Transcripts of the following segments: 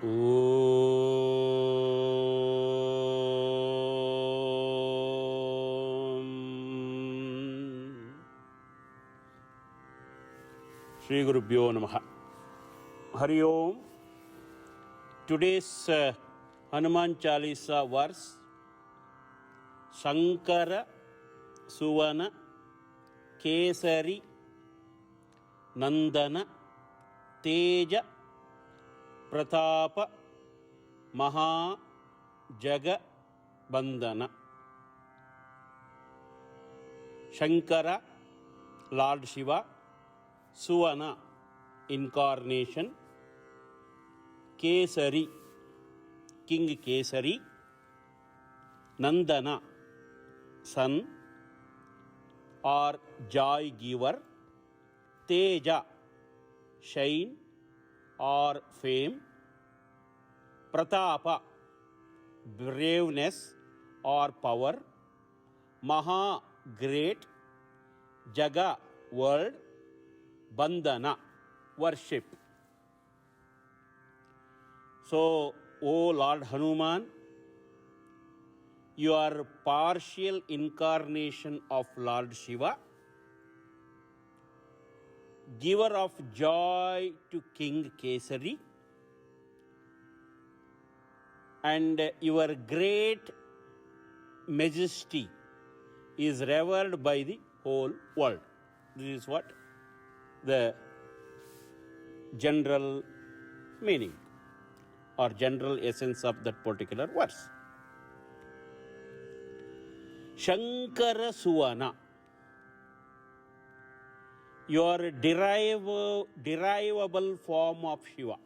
Shri Gurubhyo Namaha. Hari Om. Today's Hanuman Chalisa verse, Shankara Suvana Kesari Nandana Teja Pratapa Maha Jaga Bandhana. Shankara, Lord Shiva. Suvana, incarnation. Kesari, King Kesari. Nandana, son or joy giver. Teja, shine or fame. Pratapa, braveness or power. Maha, great. Jaga, world. Bandhana, worship. So, O Lord Hanuman, you are partial incarnation of Lord Shiva, giver of joy to King Kesari, and your great majesty is revered by the whole world. This is what the general meaning or general essence of that particular verse. Shankara Suvana, your derivable form of Shiva.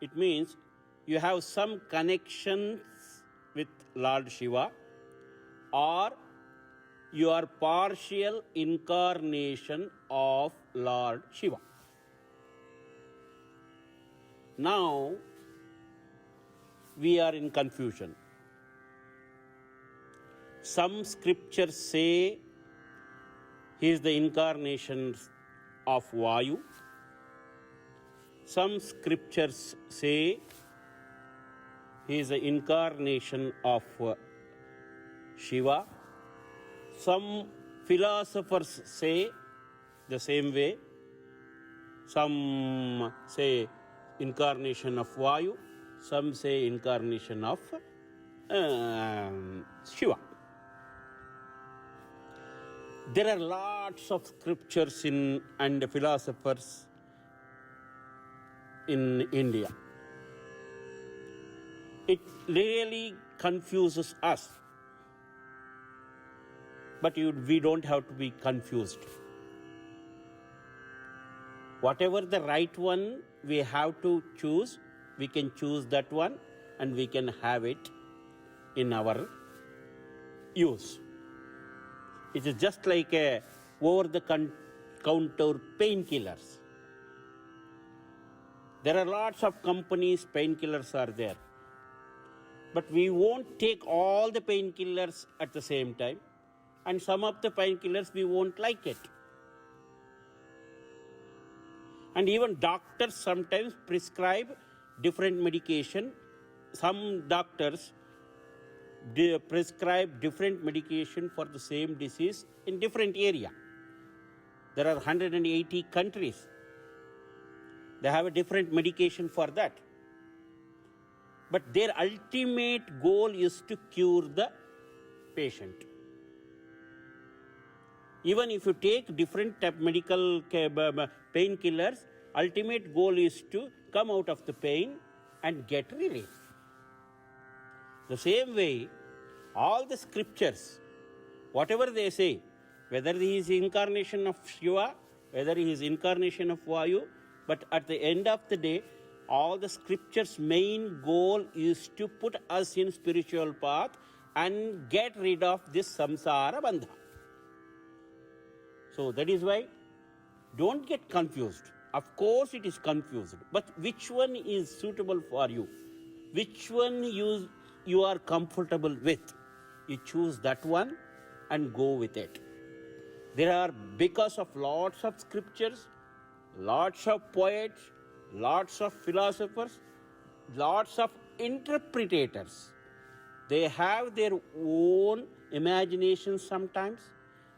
It means you have some connections with Lord Shiva, or you are partial incarnation of Lord Shiva. Now, we are in confusion. Some scriptures say he is the incarnation of Vayu. Some scriptures say he is the incarnation of Shiva. Some philosophers say the same way. Some say incarnation of Vayu. Some say incarnation of Shiva. There are lots of scriptures and philosophers in India. It really confuses us. But we don't have to be confused. Whatever the right one we have to choose, we can choose that one and we can have it in our use. It is just like over-the-counter painkillers. There are lots of companies, painkillers are there. But we won't take all the painkillers at the same time. And some of the painkillers we won't like it. And even doctors sometimes prescribe different medication. Some doctors prescribe different medication for the same disease in different area. There are 180 countries. They have a different medication for that. But their ultimate goal is to cure the patient. Even if you take different type medical painkillers, ultimate goal is to come out of the pain and get relief. The same way, all the scriptures, whatever they say, whether he is incarnation of Shiva, whether he is incarnation of Vayu, but at the end of the day, all the scriptures' main goal is to put us in spiritual path and get rid of this samsara bandha. So that is why don't get confused. Of course it is confused, but which one is suitable for you? Which one you are comfortable with? You choose that one and go with it. There are, because of lots of scriptures, lots of poets, lots of philosophers, lots of interpretators. They have their own imagination sometimes.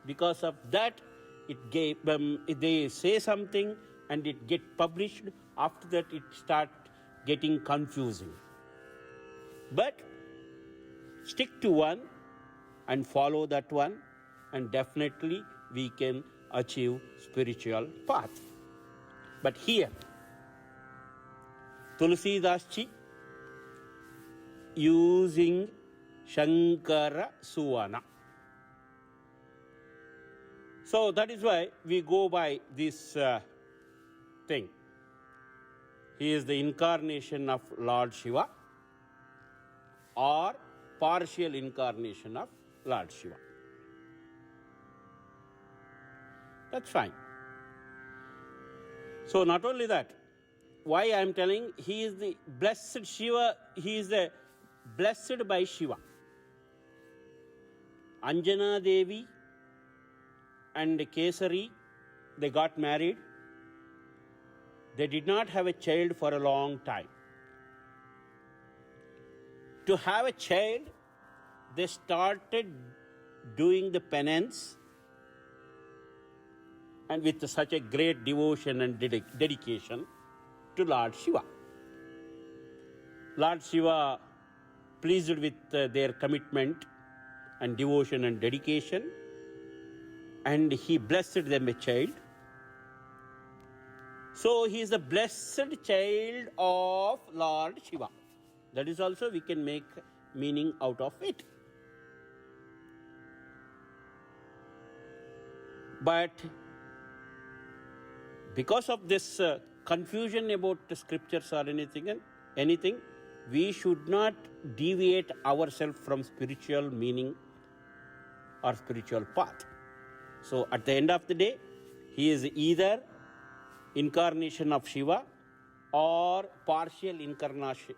Because of that, they say something and it get published. After that, it start getting confusing. But stick to one and follow that one, and definitely we can achieve spiritual path. But here, Tulsidas ji using Shankara Suvana. So that is why we go by this thing. He is the incarnation of Lord Shiva or partial incarnation of Lord Shiva. That's fine. So not only that, why I am telling, he is the blessed Shiva, he is the blessed by Shiva. Anjana Devi and Kesari, they got married. They did not have a child for a long time. To have a child, they started doing the penance, and with such a great devotion and dedication to Lord Shiva. Lord Shiva, pleased with their commitment and devotion and dedication, and he blessed them a child. So he is the blessed child of Lord Shiva. That is also we can make meaning out of it. But because of this confusion about the scriptures or anything, we should not deviate ourselves from spiritual meaning or spiritual path. So at the end of the day, he is either incarnation of Shiva or partial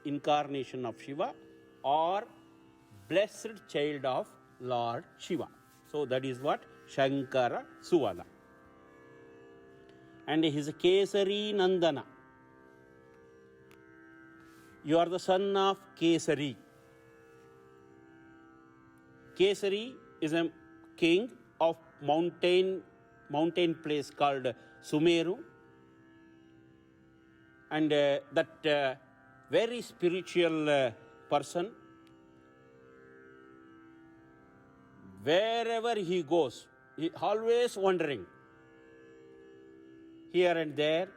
incarnation of Shiva or blessed child of Lord Shiva. So that is what Shankara Suvana. And he is Kesari Nandana. You are the son of Kesari. Kesari is a king of mountain place called Sumeru. And that very spiritual person, wherever he goes, he always wandering here and there,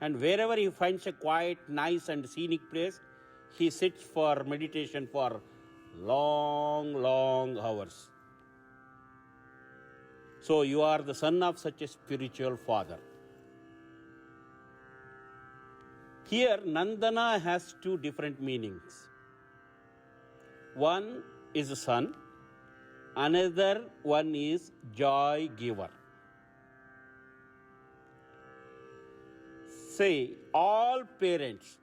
and wherever he finds a quiet, nice and scenic place, he sits for meditation for long hours. So you are the son of such a spiritual father. Here, Nandana has two different meanings. One is a son, another one is joy giver. Say, all parents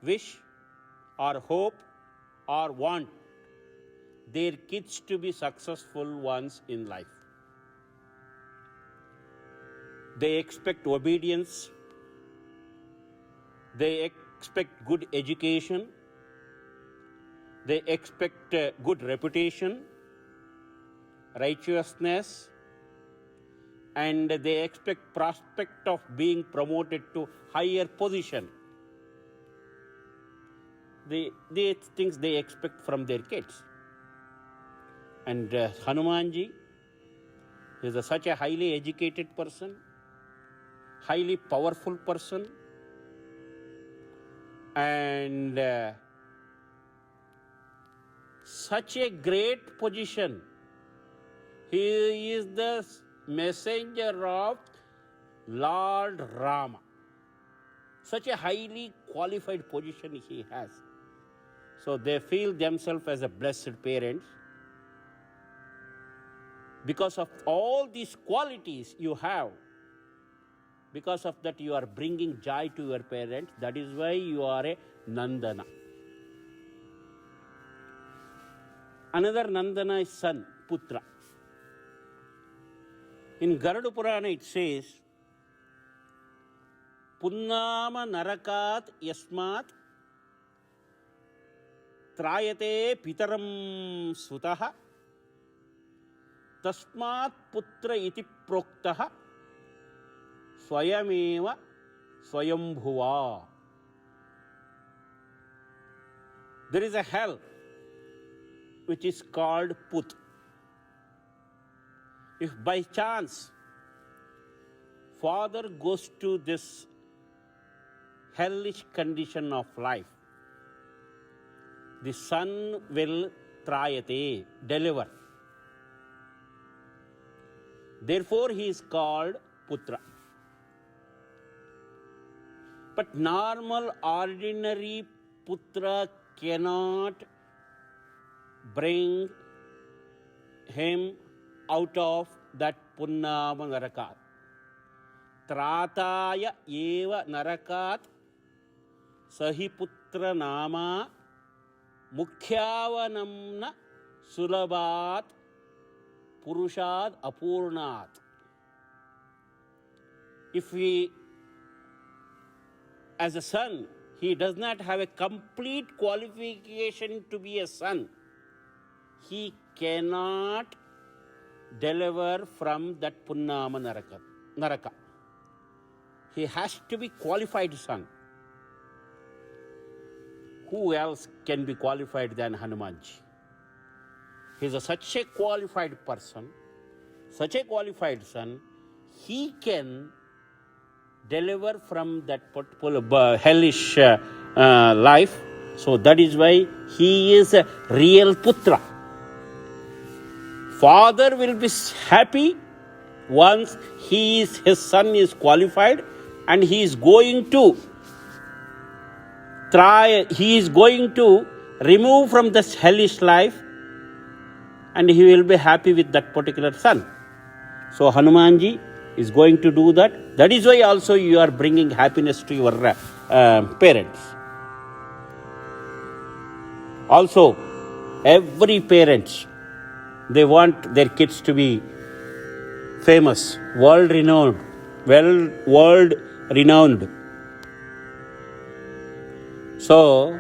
wish or hope or want their kids to be successful ones in life. They expect obedience. They expect good education. They expect good reputation, righteousness, and they expect prospect of being promoted to higher position. These things they expect from their kids. And Hanumanji is such a highly educated person, highly powerful person, and such a great position. He is the messenger of Lord Rama. Such a highly qualified position he has. So they feel themselves as a blessed parents. Because of all these qualities you have, because of that you are bringing joy to your parents. That is why you are a Nandana. Another Nandana is son, Putra. In Garuda Purana it says, punnama narakat yasmat trayate pitaram sutaha tasmat putra iti proktaha swayameva swayambhuva. There is a hell which is called Put. If by chance father goes to this hellish condition of life, the son will trayate, deliver. Therefore he is called Putra. But normal, ordinary Putra cannot bring him out of that punnama narakat. Trataya eva narakat sahi putra nama mukhyavanamna sulabhat purushad apurnat. If he, as a son, he does not have a complete qualification to be a son, he cannot deliver from that punnama naraka. He has to be qualified son. Who else can be qualified than Hanumanji? He is such a qualified person, such a qualified son, he can deliver from that hellish life. So that is why he is a real Putra. Father will be happy once his son is qualified and he is going to remove from this hellish life, and he will be happy with that particular son. So Hanumanji is going to do that. That is why also you are bringing happiness to your parents. Also, every parent, they want their kids to be famous, world renowned. So,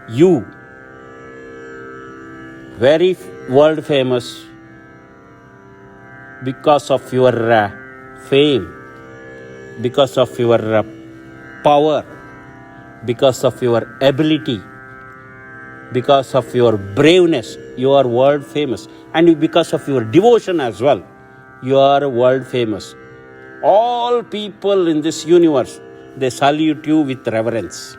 you, very world famous because of your fame, because of your power, because of your ability, because of your braveness, you are world famous. And because of your devotion as well, you are world famous. All people in this universe, they salute you with reverence.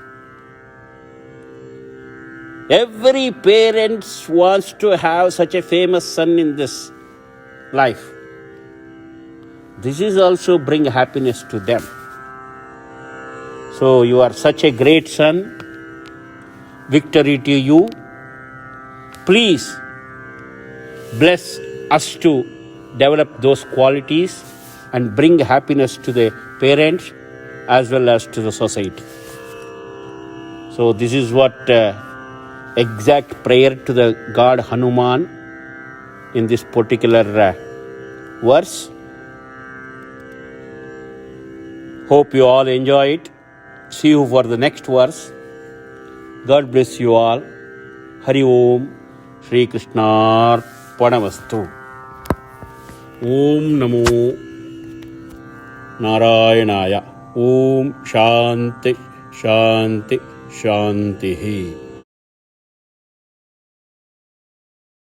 Every parent wants to have such a famous son in this life. This is also bring happiness to them. So you are such a great son. Victory to you. Please bless us to develop those qualities and bring happiness to the parents as well as to the society. So this is what exact prayer to the God Hanuman in this particular verse. Hope you all enjoy it. See you for the next verse. God bless you all. Hari Om. Shri Krishna Arpanamastu. Om Namo Narayanaya. Om Shanti Shanti Shanti.